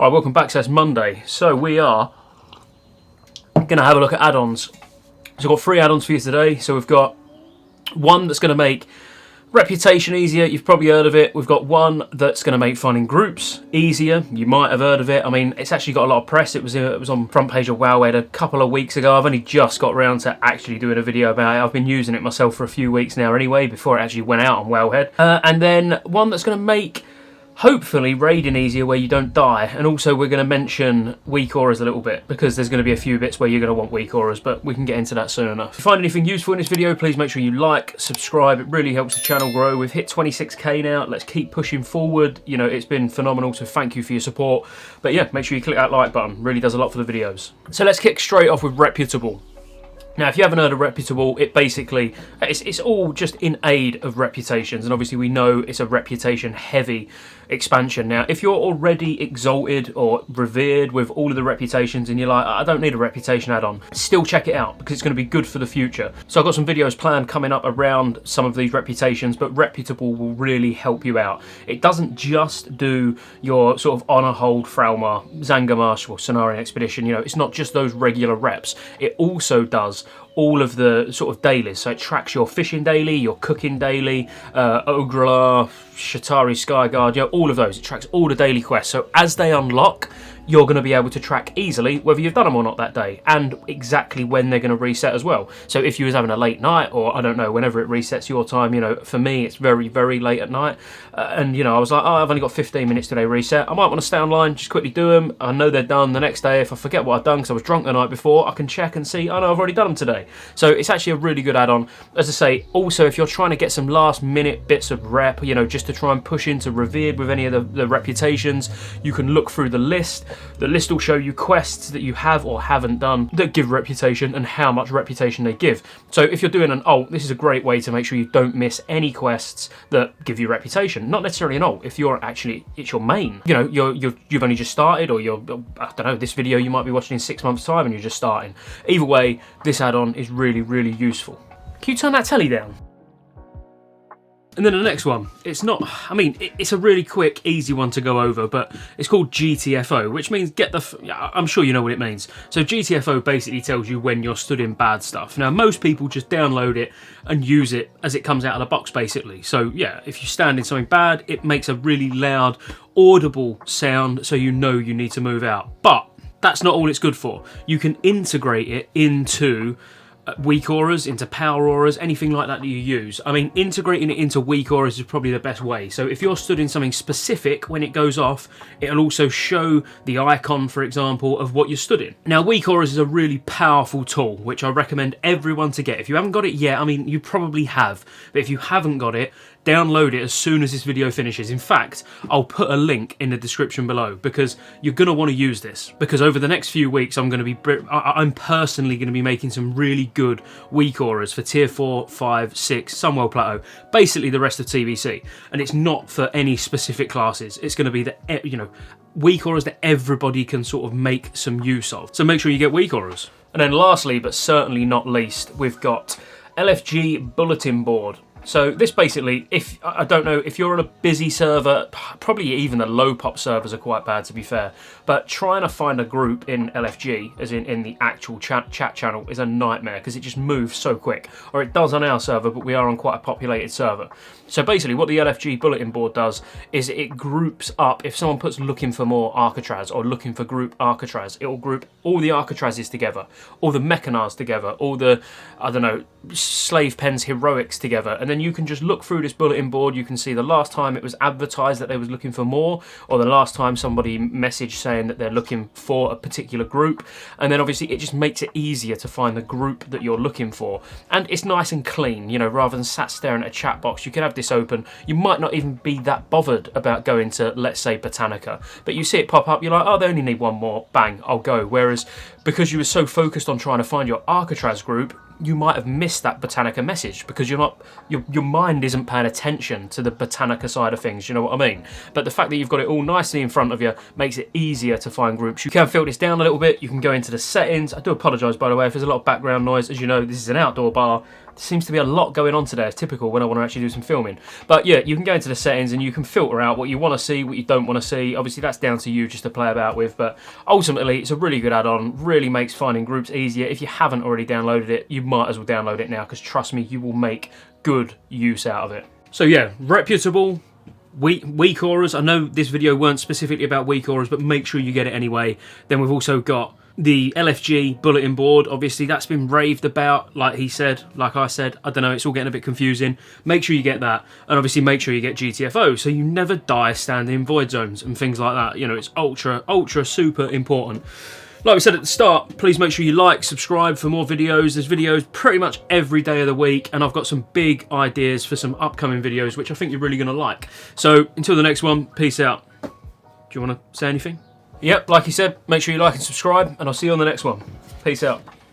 Alright, welcome back. So it's Monday. So we are going to have a look at add-ons. So I've got 3 add-ons for you today. So we've got one that's going to make reputation easier. You've probably heard of it. We've got one that's going to make finding groups easier. You might have heard of it. I mean, it's actually got a lot of press. It was on front page of WoWhead a couple of weeks ago. I've only just got around to actually doing a video about it. I've been using it myself for a few weeks now anyway, before it actually went out on WoWhead. And then one that's going to make hopefully raiding easier where you don't die, and also we're going to mention WeakAuras a little bit because there's going to be a few bits where you're going to want WeakAuras, but we can get into that soon enough. If you find anything useful in this video, please make sure you like, subscribe. It really helps the channel grow. We've hit 26k now. Let's keep pushing forward. You know, it's been phenomenal, so thank you for your support. But yeah, make sure you click that like button. Really does a lot for the videos. So let's kick straight off with Reputable. Now, if you haven't heard of Reputable, it basically, it's all just in aid of reputations, and obviously we know it's a reputation-heavy expansion. Now, if you're already exalted or revered with all of the reputations and you're like, I don't need a reputation add-on, still check it out because it's going to be good for the future. So I've got some videos planned coming up around some of these reputations, but Reputable will really help you out. It doesn't just do your sort of Honor Hold, Fralmar, Zangarmarsh, or Cenarian Expedition, you know, it's not just those regular reps. It also does all of the sort of dailies. So it tracks your fishing daily, your cooking daily, Ograla, Shatari, Skyguard, you know, all of those. It tracks all the daily quests. So as they unlock, you're going to be able to track easily whether you've done them or not that day, and exactly when they're going to reset as well. So if you was having a late night, or I don't know, whenever it resets your time, you know, for me it's very, very late at night, and you know, I was like, oh, I've only got 15 minutes today reset. I might want to stay online, just quickly do them. I know they're done the next day. If I forget what I've done because I was drunk the night before, I can check and see, oh no, I've already done them today. So it's actually a really good add-on. As I say, also if you're trying to get some last minute bits of rep, you know, just to try and push into revered with any of the reputations, you can look through the list. The list will show you quests that you have or haven't done that give reputation and how much reputation they give. So if you're doing an alt, this is a great way to make sure you don't miss any quests that give you reputation. Not necessarily an alt, if you're actually, it's your main. You know, you've only just started, or you're, I don't know, this video you might be watching in 6 months' time and you're just starting. Either way, this add-on is really, really useful. Can you turn that telly down? And then the next one, it's not, I mean, it's a really quick, easy one to go over, but it's called GTFO, which means I'm sure you know what it means. So GTFO basically tells you when you're stood in bad stuff. Now, most people just download it and use it as it comes out of the box, basically. So yeah, if you stand in something bad, it makes a really loud, audible sound, so you know you need to move out. But that's not all it's good for. You can integrate it into WeakAuras, into Power Auras, anything like that you use. I mean, integrating it into WeakAuras is probably the best way. So if you're stood in something specific, when it goes off, it'll also show the icon, for example, of what you're stood in. Now, WeakAuras is a really powerful tool, which I recommend everyone to get. If you haven't got it yet, I mean, you probably have, but if you haven't got it, download it as soon as this video finishes. In fact, I'll put a link in the description below because you're going to want to use this, because over the next few weeks I'm personally going to be making some really good WeakAuras for tier 4, 5, 6, Sunwell Plateau, basically the rest of TBC, and it's not for any specific classes. It's going to be the, you know, WeakAuras that everybody can sort of make some use of. So make sure you get WeakAuras. And then lastly, but certainly not least, we've got LFG Bulletin Board. So this basically, I don't know, if you're on a busy server, probably even the low pop servers are quite bad to be fair, but trying to find a group in LFG, as in the actual chat channel, is a nightmare because it just moves so quick. Or it does on our server, but we are on quite a populated server. So basically what the LFG bulletin board does is it groups up, if someone puts looking for more Arcatraz or looking for group Arcatraz, it will group all the Arcatrazes together, all the Mechanars together, all the, I don't know, Slave Pens Heroics together, and then you can just look through this bulletin board. You can see the last time it was advertised that they was looking for more, or the last time somebody messaged saying that they're looking for a particular group, and then obviously it just makes it easier to find the group that you're looking for, and it's nice and clean, you know, rather than sat staring at a chat box. You can have this open, you might not even be that bothered about going to, let's say, Botanica, but you see it pop up, you're like, oh, they only need one more, bang, I'll go. Whereas because you were so focused on trying to find your Arcatraz group, you might have missed that Botanica message because your mind isn't paying attention to the Botanica side of things, you know what I mean? But the fact that you've got it all nicely in front of you makes it easier to find groups. You can filter this down a little bit, you can go into the settings. I do apologise, by the way, if there's a lot of background noise. As you know, this is an outdoor bar. seems to be a lot going on today. It's typical when I want to actually do some filming. But yeah, you can go into the settings and you can filter out what you want to see, what you don't want to see. Obviously that's down to you just to play about with, but ultimately it's a really good add-on, really makes finding groups easier. If you haven't already downloaded it, you might as well download it now, because trust me, you will make good use out of it. So yeah, Reputable, WeakAuras. I know this video weren't specifically about WeakAuras, but make sure you get it anyway. Then we've also got the LFG bulletin board. Obviously that's been raved about, like he said, like I said. I don't know, it's all getting a bit confusing. Make sure you get that, and obviously make sure you get GTFO so you never die standing in void zones and things like that. You know, it's ultra super important. Like we said at the start, please make sure you like, subscribe for more videos. There's videos pretty much every day of the week, and I've got some big ideas for some upcoming videos which I think you're really going to like. So until the next one, peace out. Do you want to say anything? Yep, like he said, make sure you like and subscribe, and I'll see you on the next one. Peace out.